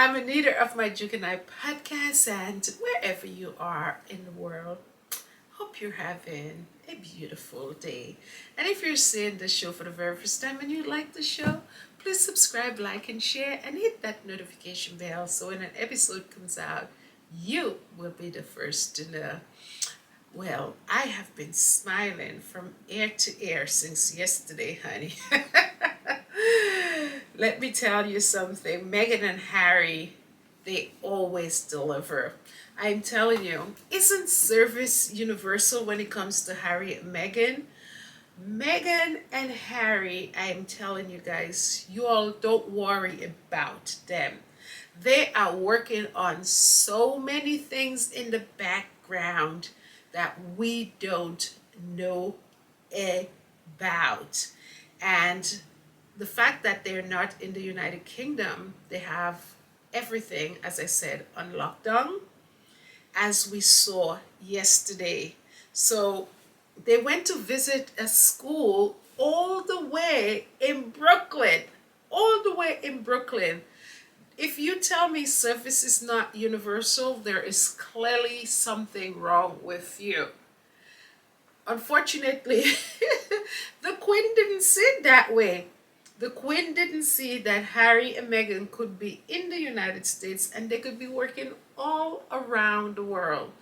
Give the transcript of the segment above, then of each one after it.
I'm Anita of my Juke and I podcast, and wherever you are in the world, hope you're having a beautiful day. And if you're seeing the show for the very first time and you like the show, please subscribe, like, and share, and hit that notification bell so when an episode comes out, you will be the first to know. Well, I have been smiling from ear to ear since yesterday, honey. Let me tell you something. Meghan and Harry, they always deliver. I'm telling you, isn't service universal when it comes to Harry and Meghan? Meghan and Harry, I'm telling you guys, you all don't worry about them. They are working on so many things in the background that we don't know about. And the fact that they're not in the United Kingdom, they have everything, as I said, on lockdown, as we saw yesterday. So they went to visit a school all the way in Brooklyn, all the way in Brooklyn. If you tell me service is not universal, there is clearly something wrong with you. Unfortunately, the Queen didn't see it that way. The Queen didn't see that Harry and Meghan could be in the United States and they could be working all around the world.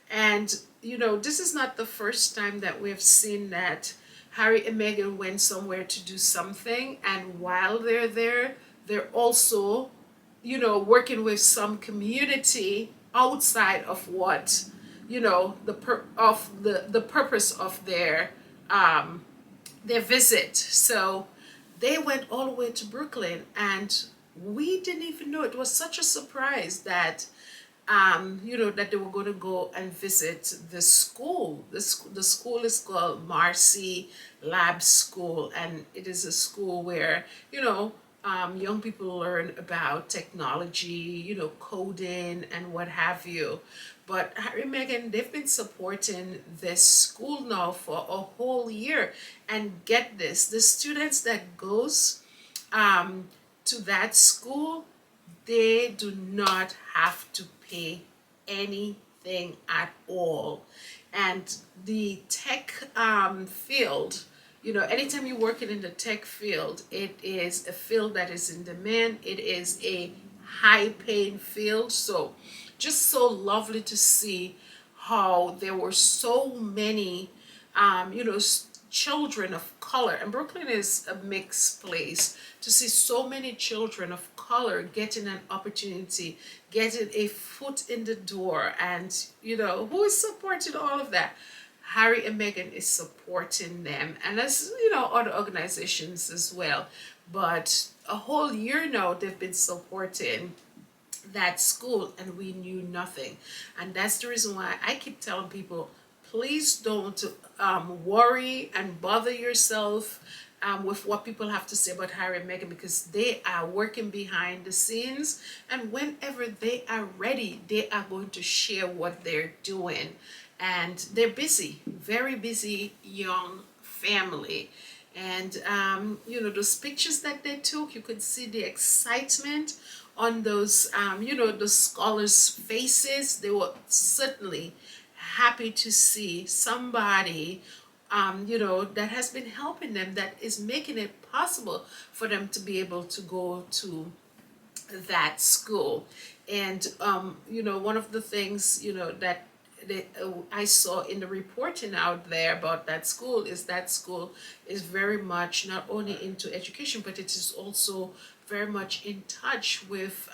And, this is not the first time that we've seen that Harry and Meghan went somewhere to do something. And while they're there, they're also, working with some community outside of what, the purpose of their visit. So they went all the way to Brooklyn, and we didn't even know. It was such a surprise that that they were going to go and visit the school. The school is called Marcy Lab School, and it is a school where, young people learn about technology, coding and what have you. But Harry and Meghan, they've been supporting this school now for a whole year. And get this, the students that goes to that school, they do not have to pay anything at all. And the tech field, anytime you're working in the tech field, it is a field that is in demand. It is a high paying field. So just so lovely to see how there were so many, children of color. And Brooklyn is a mixed place. To see so many children of color getting an opportunity, getting a foot in the door, and who is supporting all of that? Harry and Meghan is supporting them, and as other organizations as well. But a whole year now they've been supporting that school, and we knew nothing. And that's the reason why I keep telling people, please don't worry and bother yourself with what people have to say about Harry and Meghan, because they are working behind the scenes, and whenever they are ready, they are going to share what they're doing. And they're busy, very busy young family. And those pictures that they took, you could see the excitement on those the scholars' faces. They were certainly happy to see somebody that has been helping them, that is making it possible for them to be able to go to that school. And one of the things that I saw in the reporting out there about that school is very much not only into education, but it is also very much in touch with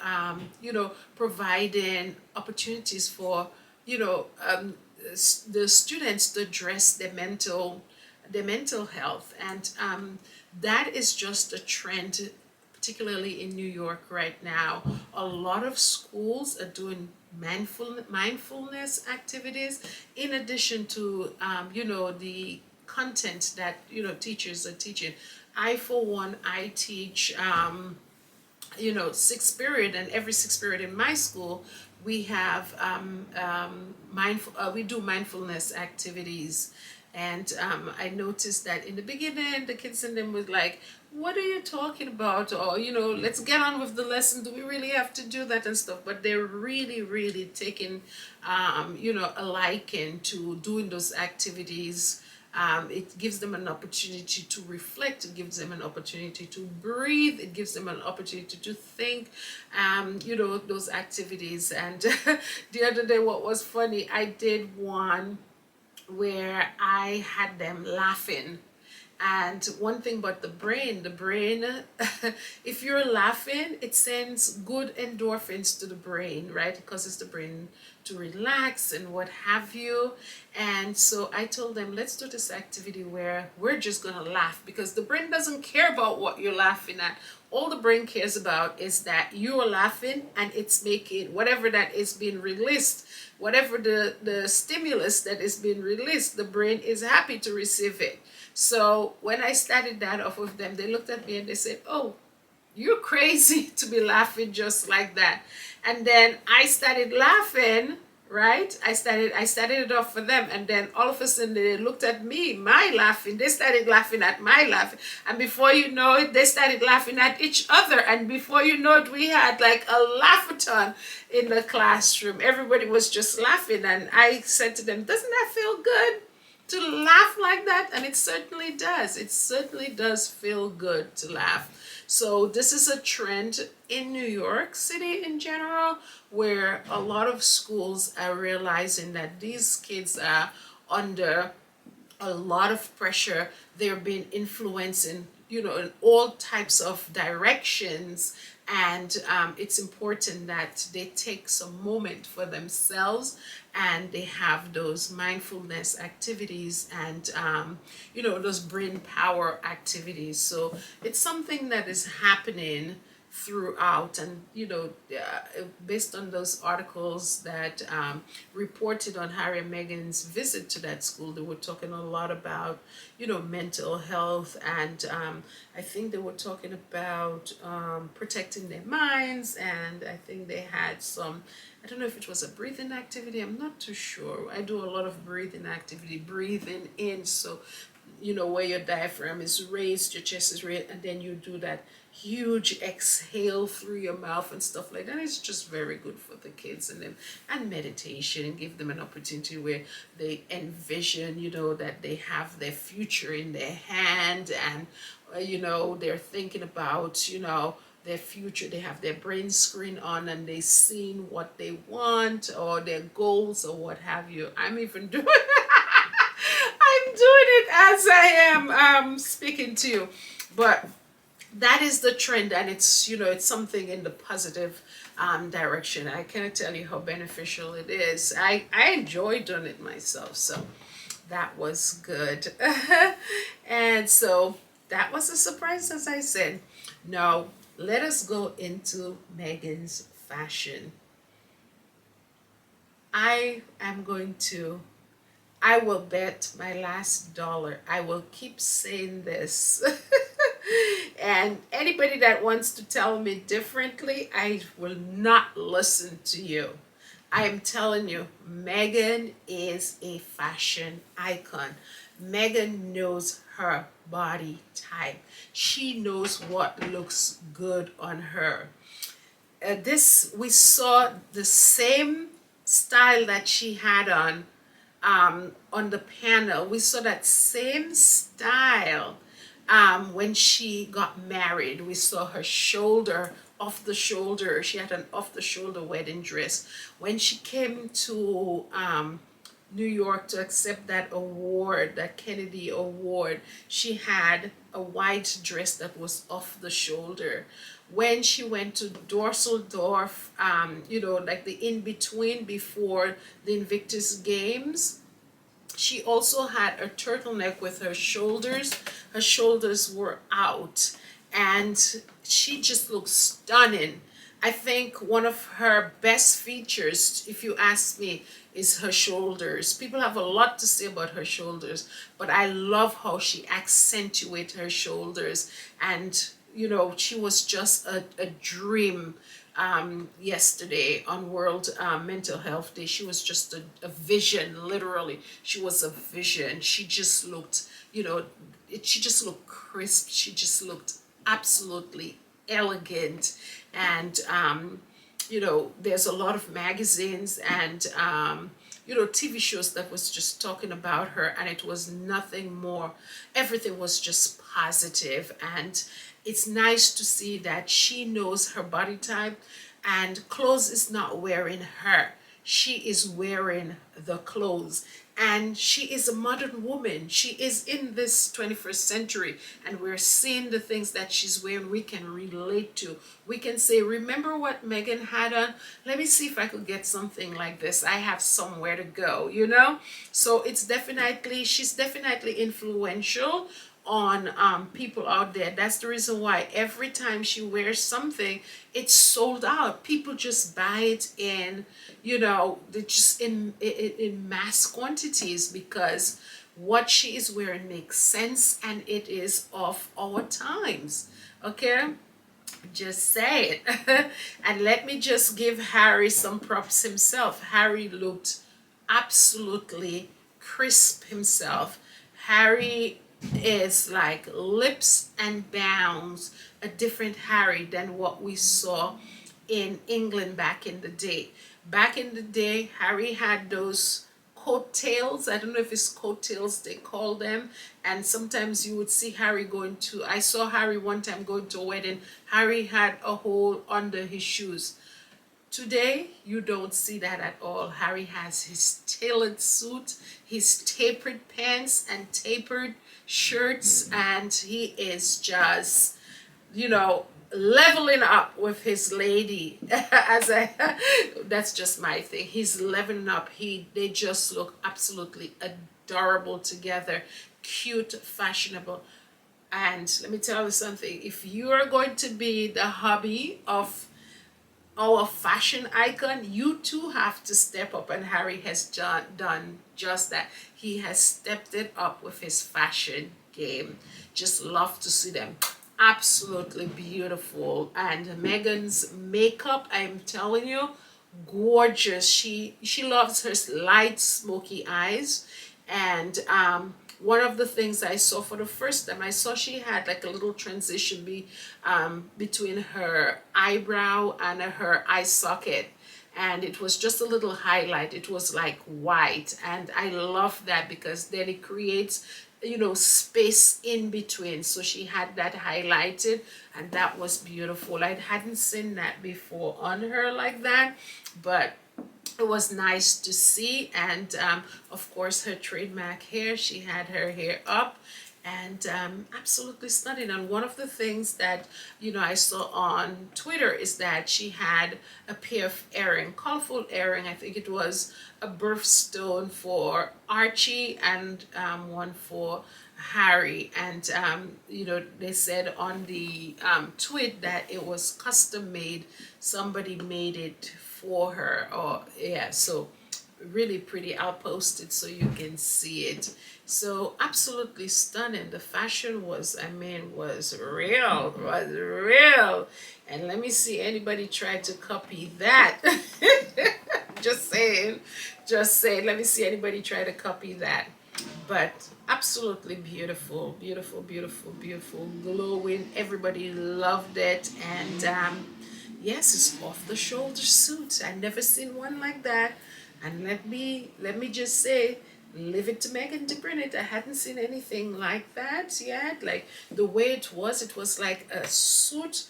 providing opportunities for the students to address their mental health. And that is just a trend, particularly in New York right now. A lot of schools are doing mindfulness activities, in addition to the content that teachers are teaching. I, for one, I teach sixth period, and every sixth period in my school we have we do mindfulness activities. And I noticed that in the beginning the kids in them was like, what are you talking about? Or, let's get on with the lesson. Do we really have to do that and stuff? But they're really, really taking, a liking to doing those activities. It gives them an opportunity to reflect. It gives them an opportunity to breathe. It gives them an opportunity to think, those activities. And the other day, what was funny, I did one where I had them laughing. And one thing about the brain, if you're laughing, it sends good endorphins to the brain, right? It causes the brain to relax and what have you. And so I told them, let's do this activity where we're just gonna laugh, because the brain doesn't care about what you're laughing at. All the brain cares about is that you're laughing and it's making whatever that is being released, whatever the stimulus that is being released, the brain is happy to receive it. So when I started that off with them, they looked at me and they said, "Oh, you're crazy to be laughing just like that." And then I started laughing, right? I started it off for them, and then all of a sudden they looked at me, my laughing. They started laughing at my laughing, and before you know it, they started laughing at each other. And before you know it, we had like a laughathon in the classroom. Everybody was just laughing, and I said to them, "Doesn't that feel good to laugh like that?" And it certainly does. It certainly does feel good to laugh. So this is a trend in New York City in general, where a lot of schools are realizing that these kids are under a lot of pressure. They're being influenced in all types of directions. And it's important that they take some moment for themselves, and they have those mindfulness activities, and those brain power activities. So it's something that is happening throughout. And based on those articles that reported on Harry and Meghan's visit to that school, they were talking a lot about mental health. And I think they were talking about protecting their minds. And I think they had some, I don't know if it was a breathing activity, I'm not too sure. I do a lot of breathing activity, breathing in, so where your diaphragm is raised, your chest is raised, and then you do that huge exhale through your mouth and stuff like that. It's just very good for the kids and them. And meditation, and give them an opportunity where they envision that they have their future in their hand. And they're thinking about their future. They have their brain screen on, and they seeing what they want, or their goals, or what have you. I'm even doing I'm doing it as I am speaking to you. But that is the trend, and it's something in the positive direction. I cannot tell you how beneficial it is. I enjoy doing it myself, so that was good. And so that was a surprise, as I said. Now let us go into Meghan's fashion. I am going to I will bet my last dollar. I will keep saying this. And anybody that wants to tell me differently, I will not listen to you. I am telling you, Meghan is a fashion icon. Meghan knows her body type. She knows what looks good on her. We saw the same style that she had on the panel. We saw that same style when she got married. We saw her shoulder, off the shoulder. She had an off the shoulder wedding dress. When she came to New York to accept that award, that Kennedy Award, she had a white dress that was off the shoulder. When she went to Dusseldorf, like the in between before the Invictus Games, she also had a turtleneck with her shoulders. Her shoulders were out, and she just looked stunning. I think one of her best features, if you ask me, is her shoulders. People have a lot to say about her shoulders, but I love how she accentuated her shoulders. And she was just a dream. Yesterday on World Mental Health Day, she was just a vision. Literally, she was a vision. She just looked, she just looked crisp. She just looked absolutely elegant. And there's a lot of magazines and TV shows that was just talking about her, and it was nothing more. Everything was just positive, and it's nice to see that she knows her body type, and clothes is not wearing her. She is wearing the clothes, and she is a modern woman. She is in this 21st century, and we're seeing the things that she's wearing we can relate to. We can say, remember what Megan had on? Let me see if I could get something like this. I have somewhere to go. So she's definitely influential on people out there. That's the reason why every time she wears something, it's sold out. People just buy it in, they just in mass quantities, because what she is wearing makes sense and it is of our times. Okay, just say it. And let me just give Harry some props himself. Harry looked absolutely crisp himself. Harry is like lips and bounds a different Harry than what we saw in England back in the day. Back in the day, Harry had those coattails. I don't know if it's coattails they call them. And sometimes you would see Harry I saw Harry one time going to a wedding. Harry had a hole under his shoes. Today, you don't see that at all. Harry has his tailored suit, his tapered pants and tapered shirts, and he is just, you know, leveling up with his lady. That's just my thing. He's leveling up. They just look absolutely adorable together, cute, fashionable. And let me tell you something. If you are going to be the hobby of our fashion icon, you too have to step up, and Harry has done just that. He has stepped it up with his fashion game. Just love to see them. Absolutely beautiful. And Meghan's makeup, I'm telling you, gorgeous. She loves her light smoky eyes. And one of the things I saw for the first time, I saw she had like a little transition between her eyebrow and her eye socket. And it was just a little highlight. It was like white. And I love that, because then it creates, space in between. So she had that highlighted, and that was beautiful. I hadn't seen that before on her like that, but it was nice to see. And of course, her trademark hair, she had her hair up, and absolutely stunning. And one of the things that I saw on Twitter is that she had a pair of earring, colorful earring. I think it was a birthstone for Archie and one for Harry. And they said on the tweet that it was custom made. Somebody made it for her. Or yeah, so really pretty. I'll post it so you can see it. So absolutely stunning. The fashion was real. And let me see anybody try to copy that. just saying let me see anybody try to copy that. But absolutely beautiful, beautiful, beautiful, beautiful, glowing. Everybody loved it. And yes, it's off the shoulder suit. I never seen one like that. And let me just say, leave it to Megan to print it. I hadn't seen anything like that yet. Like the way it was like a suit,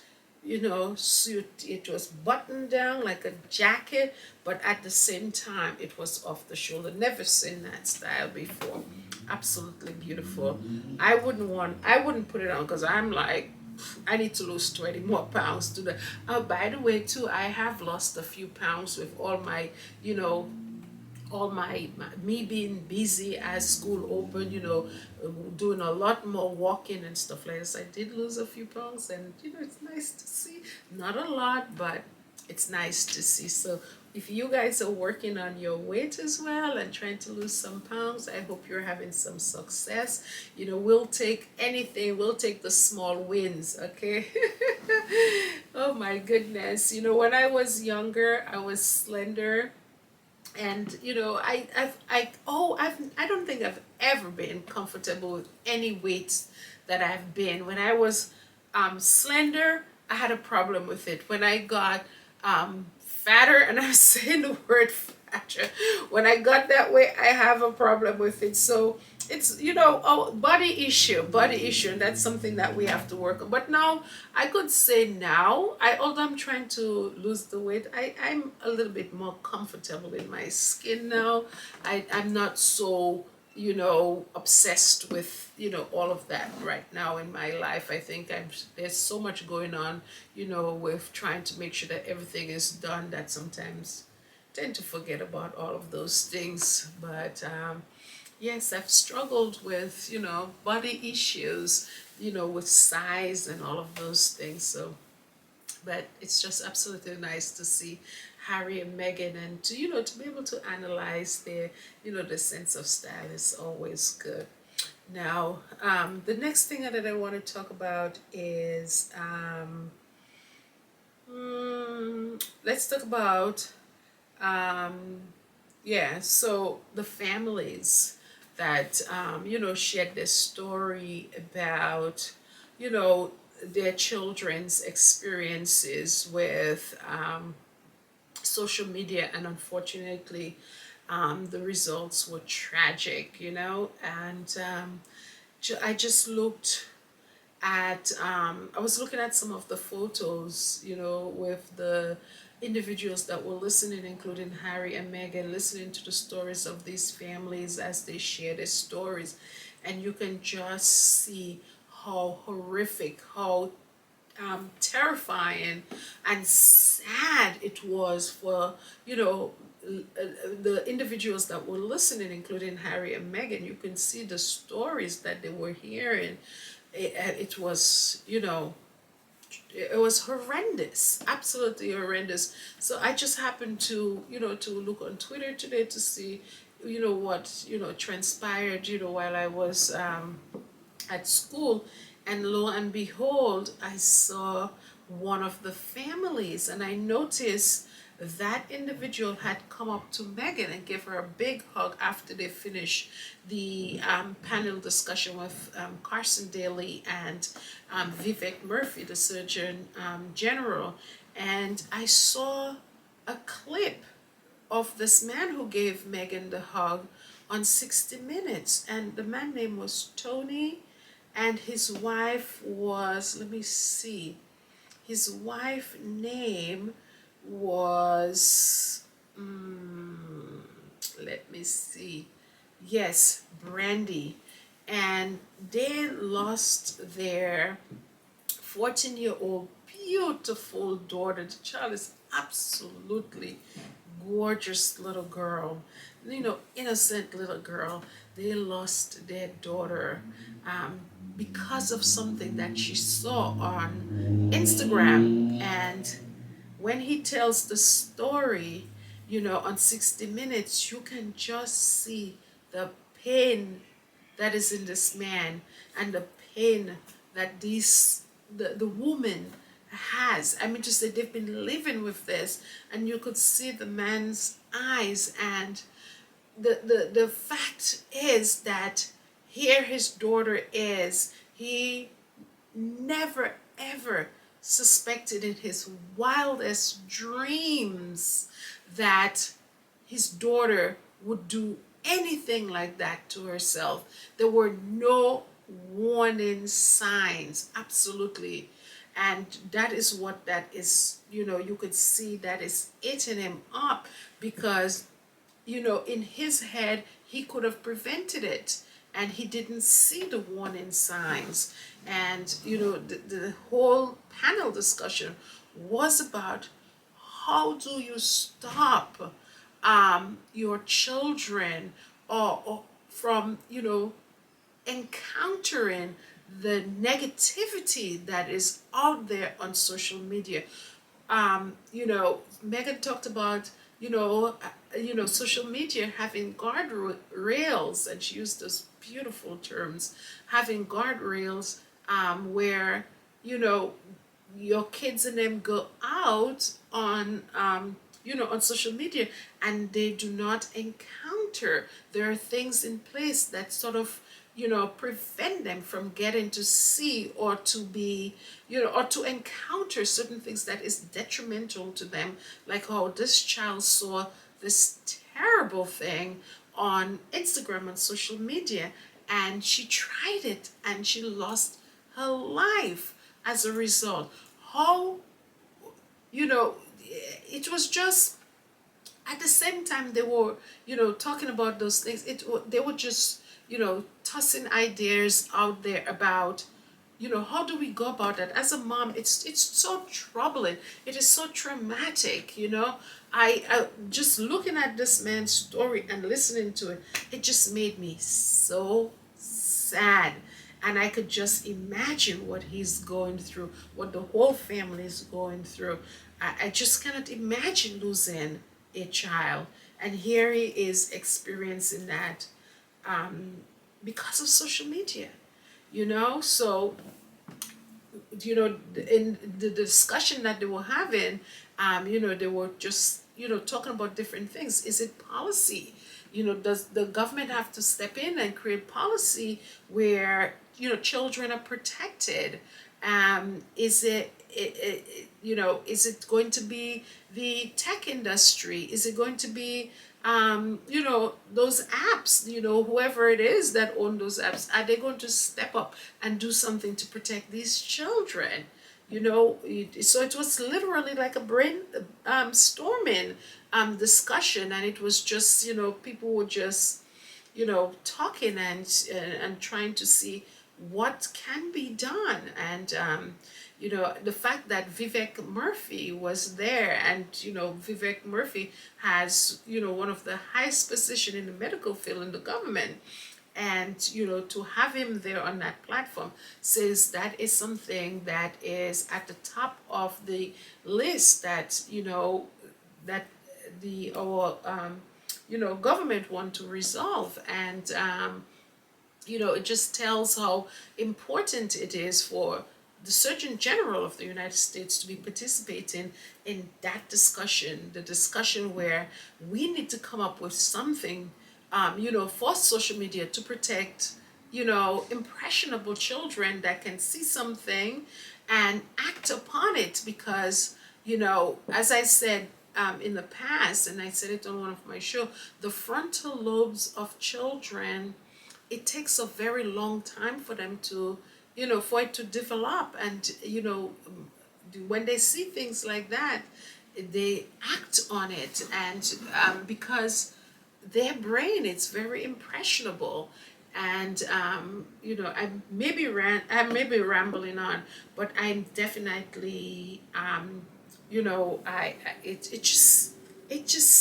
suit. It was buttoned down like a jacket, but at the same time, it was off the shoulder. Never seen that style before. Absolutely beautiful. I wouldn't put it on, because I'm like, I need to lose 20 more pounds to the. Oh, by the way, too, I have lost a few pounds with me being busy as school opened, doing a lot more walking and stuff like this. I did lose a few pounds, and it's nice to see. Not a lot, but it's nice to see. So if you guys are working on your weight as well and trying to lose some pounds, I hope you're having some success. We'll take anything. We'll take the small wins, okay? Oh my goodness. When I was younger, I was slender. And I don't think I've ever been comfortable with any weights that I've been. When I was slender, I had a problem with it. When I got fatter, and I'm saying the word fatter, when I got that way, I have a problem with it. So it's, a body issue, and that's something that we have to work on. But now I could say now, although I'm trying to lose the weight, I'm a little bit more comfortable in my skin now. I'm not so obsessed with all of that right now in my life. I think there's so much going on with trying to make sure that everything is done, that sometimes I tend to forget about all of those things. But yes, I've struggled with body issues, with size and all of those things. So but it's just absolutely nice to see Harry and Meghan, and to to be able to analyze their the sense of style is always good. Now, the next thing that I want to talk about is let's talk about um, yeah. So the families that shared their story about you know their children's experiences with social media, and unfortunately the results were tragic, and I just looked at I was looking at some of the photos, with the individuals that were listening, including Harry and Meghan, listening to the stories of these families as they share their stories, and you can just see how horrific, how terrifying and sad it was for the individuals that were listening, including Harry and Meghan. You can see the stories that they were hearing. It was it was horrendous, absolutely horrendous. So I just happened to to look on Twitter today to see what transpired while I was at school, and lo and behold, I saw one of the families, and I noticed that individual had come up to Megan and gave her a big hug after they finished the panel discussion with Carson Daly and Vivek Murphy, the Surgeon General. And I saw a clip of this man who gave Megan the hug on 60 Minutes, and the man name was Tony, and his wife was, let me see, his wife name was, let me see, yes, Brandy. And they lost their 14-year-old beautiful daughter. The child is absolutely gorgeous little girl, innocent little girl. They lost their daughter because of something that she saw on Instagram. And when he tells the story, on 60 Minutes, you can just see the pain that is in this man, and the pain that the woman has. I mean, to say, they've been living with this, and you could see the man's eyes. And the fact is that here his daughter is, he never ever suspected in his wildest dreams that his daughter would do anything like that to herself. There were no warning signs, absolutely. And that is what that is, you could see that is eating him up, because in his head, he could have prevented it, and he didn't see the warning signs. And, the whole panel discussion was about how do you stop your children, or from, encountering the negativity that is out there on social media. Megan talked about, social media having guardrails, and she used those beautiful terms, having guardrails, where, your kids and them go out on, on social media, and they do not encounter. There are things in place that sort of, prevent them from getting to see or to be, or to encounter certain things that is detrimental to them, like how this child saw this terrible thing on Instagram and social media, and she tried it and she lost her life as a result. How, it was just, at the same time they were, talking about those things, they were just, tossing ideas out there about, how do we go about that as a mom. It's so troubling, it is so traumatic. I just looking at this man's story and listening to it, it just made me so sad. And I could just imagine what he's going through, what the whole family is going through. I just cannot imagine losing a child. And here he is experiencing that, um, because of social media. So, in the discussion that they were having, they were just, talking about different things. Is it policy? Does the government have to step in and create policy where, children are protected? Is it going to be the tech industry? Is it going to be, those apps, whoever it is that own those apps, are they going to step up and do something to protect these children? So it was literally like a brain, storming, discussion, and it was just, people were just, talking and trying to see what can be done. And the fact that Vivek Murphy was there, and Vivek Murphy has, one of the highest position in the medical field in the government, and to have him there on that platform says that is something that is at the top of the list, that that the our government want to resolve. And it just tells how important it is for the Surgeon General of the United States to be participating in that discussion, the discussion where we need to come up with something, for social media to protect, impressionable children that can see something and act upon it. Because, as I said, in the past, and I said it on one of my shows, the frontal lobes of children, it takes a very long time for them to, for it to develop. And, when they see things like that, they act on it. And because their brain is very impressionable. And I may be rambling on, but I'm definitely, it just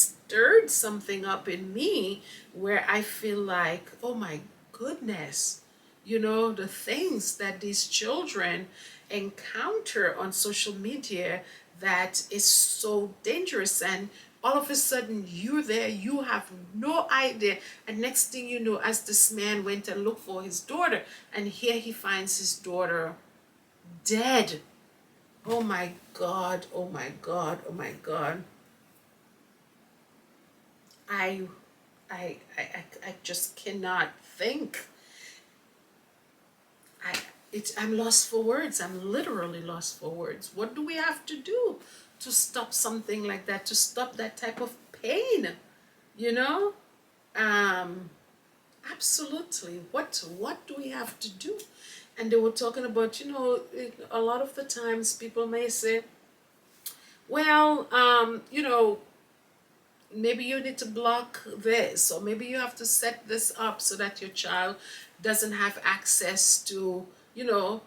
stirred something up in me, where I feel like, oh my goodness, the things that these children encounter on social media, that is so dangerous. And all of a sudden you're there, you have no idea. And next thing you know, as this man went and looked for his daughter, and here he finds his daughter dead. Oh my God, oh my God, oh my God. I I just cannot think. I I'm lost for words. I'm literally lost for words. What do we have to do to stop something like that? To stop that type of pain? You know? Um, Absolutely. What do we have to do? And they were talking about, a lot of the times people may say, well, maybe you need to block this, or maybe you have to set this up so that your child doesn't have access to, uh,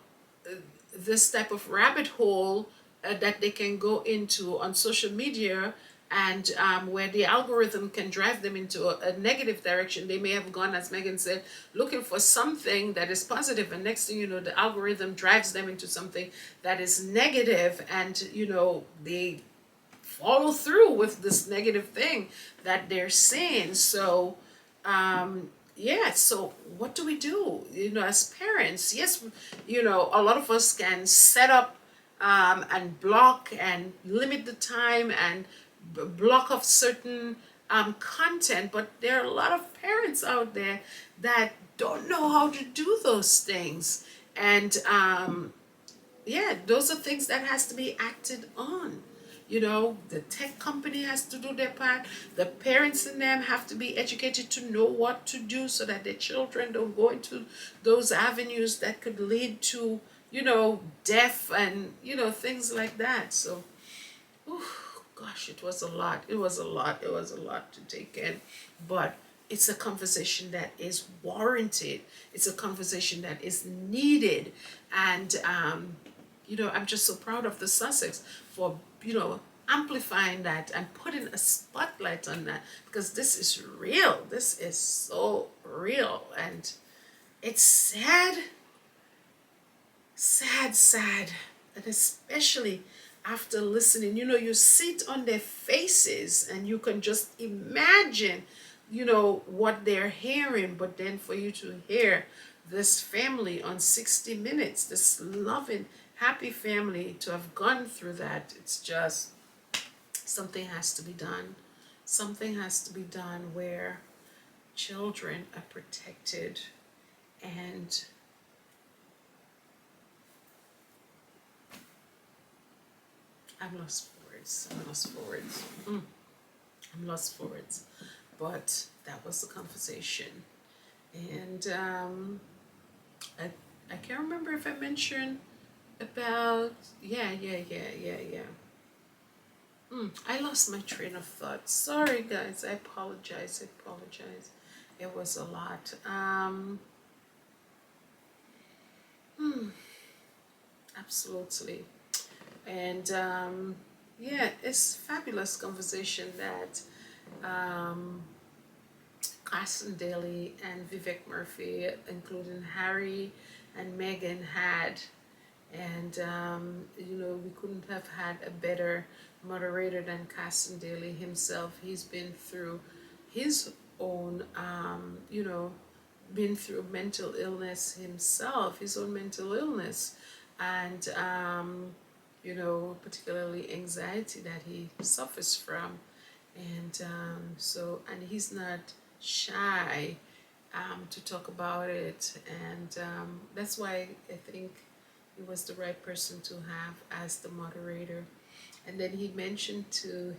this type of rabbit hole that they can go into on social media, and where the algorithm can drive them into a negative direction. They may have gone, as Megan said, looking for something that is positive, and next thing you know, the algorithm drives them into something that is negative, and they follow through with this negative thing that they're saying. So, yeah, so what do we do? As parents, yes, a lot of us can set up and block and limit the time and block off certain content, but there are a lot of parents out there that don't know how to do those things. And yeah, those are things that has to be acted on. You know, the tech company has to do their part. The parents in them have to be educated to know what to do so that their children don't go into those avenues that could lead to, death and, things like that. So, gosh, it was a lot. It was a lot. It was a lot to take in. But it's a conversation that is warranted. It's a conversation that is needed. And, I'm just so proud of the Sussex for, amplifying that and putting a spotlight on that, because this is real. This is so real. And it's sad, sad, sad. And especially after listening, you sit on their faces and you can just imagine, what they're hearing. But then for you to hear this family on 60 Minutes, this loving, happy family, to have gone through that, it's just something has to be done. Something has to be done where children are protected. And I'm lost for words. I'm lost for words. I'm lost for words. But that was the conversation. And I can't remember if I mentioned about, yeah. I lost my train of thought. Sorry, guys. I apologize. It was a lot. Absolutely. And yeah, it's fabulous conversation that Carson Daly and Vivek Murphy, including Harry and Meghan, had. And we couldn't have had a better moderator than Carson Daly himself. He's been through his own, been through mental illness himself, his own mental illness, and particularly anxiety that he suffers from. And and he's not shy to talk about it. And that's why I think he was the right person to have as the moderator. And then he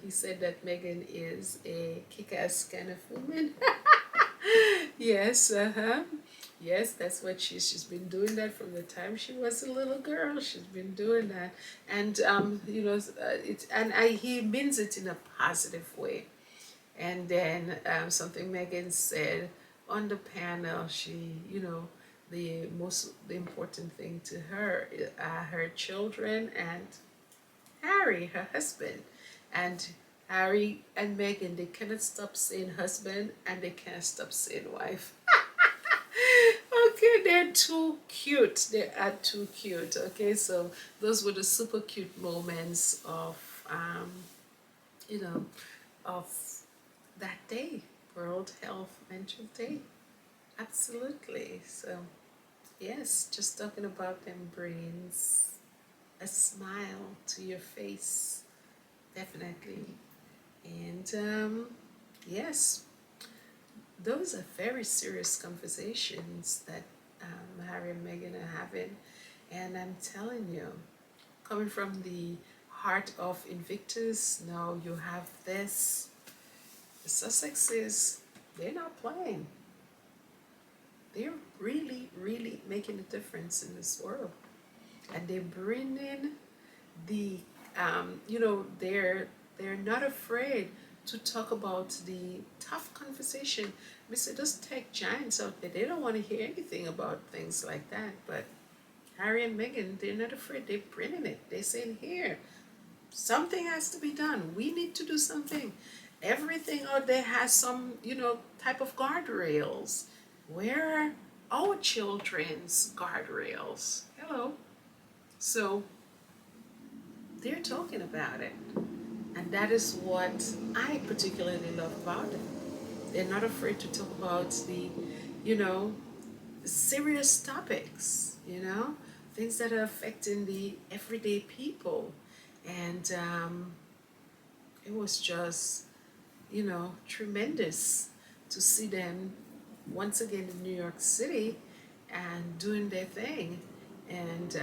said that Meghan is a kick-ass kind of woman. Yes, yes, that's what she's been doing that from the time she was a little girl. She's been doing that. And he means it in a positive way. And then something Meghan said on the panel, the important thing to her, her children and Harry, her husband. And Harry and Meghan, they cannot stop saying husband and they can't stop saying wife. Okay, they're too cute. They are too cute. Okay, so those were the super cute moments of, of that day, World Health Mental Day. Absolutely. So, yes, just talking about them brings a smile to your face, definitely. And yes, those are very serious conversations that Harry and Meghan are having. And I'm telling you, coming from the heart of Invictus, now you have this. The Sussexes, they're not playing. They're really, really making a difference in this world. And they bring in the, they're not afraid to talk about the tough conversation. We say those tech giants out there, they don't want to hear anything about things like that. But Harry and Meghan, they're not afraid. They're bringing it. They're saying, here, something has to be done. We need to do something. Everything out there has some, type of guardrails. Where are our children's guardrails? Hello. So they're talking about it. And that is what I particularly love about them. They're not afraid to talk about the, serious topics, things that are affecting the everyday people. And it was just, tremendous to see them once again in New York City and doing their thing. And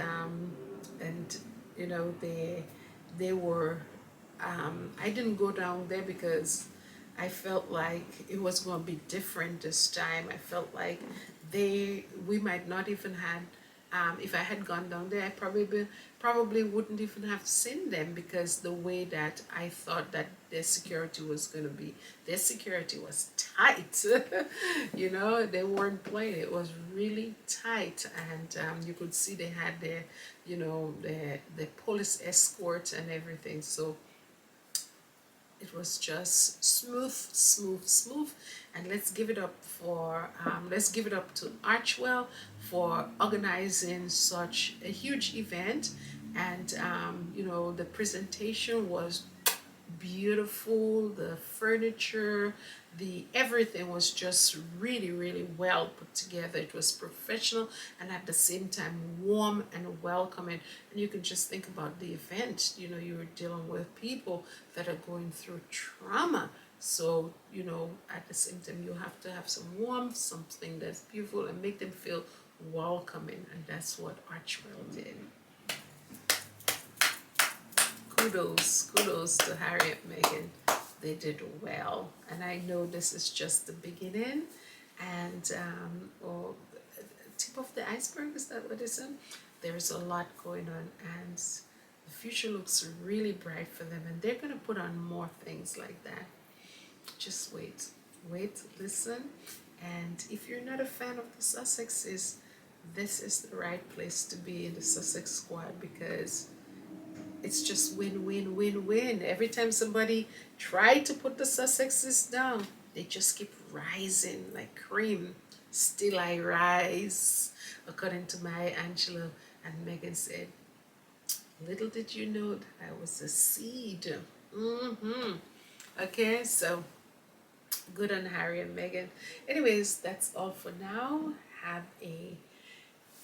they were. I didn't go down there because I felt like it was going to be different this time. I felt like we might not even had. If I had gone down there, I probably wouldn't even have seen them, because the way that I thought that their security was going to be, their security was tight. They weren't playing. It was really tight, and you could see they had their police escort and everything. So it was just smooth, smooth, smooth. And let's give it up to Archwell for organizing such a huge event. And the presentation was beautiful. The furniture, the everything was just really, really well put together. It was professional and at the same time warm and welcoming. And you can just think about the event. You were dealing with people that are going through trauma. So, at the same time, you have to have some warmth, something that's beautiful, and make them feel welcoming. And that's what Archwell did. Kudos to Harry and Meghan. They did well, and I know this is just the beginning, and or tip of the iceberg, is that what it is? There's a lot going on, and the future looks really bright for them, and they're gonna put on more things like that. Just wait, listen, and if you're not a fan of the Sussexes, this is the right place to be in the Sussex squad, because it's just win, win, win, win. Every time somebody tried to put the Sussexes down, they just keep rising like cream. Still I rise, according to Maya Angelou. And Meghan said, little did you know that I was a seed. Okay, so good on Harry and Meghan. Anyways, that's all for now. Have a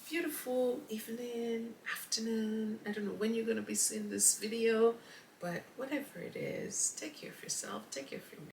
beautiful evening, afternoon. I don't know when you're going to be seeing this video, but whatever it is, take care of yourself, take care of your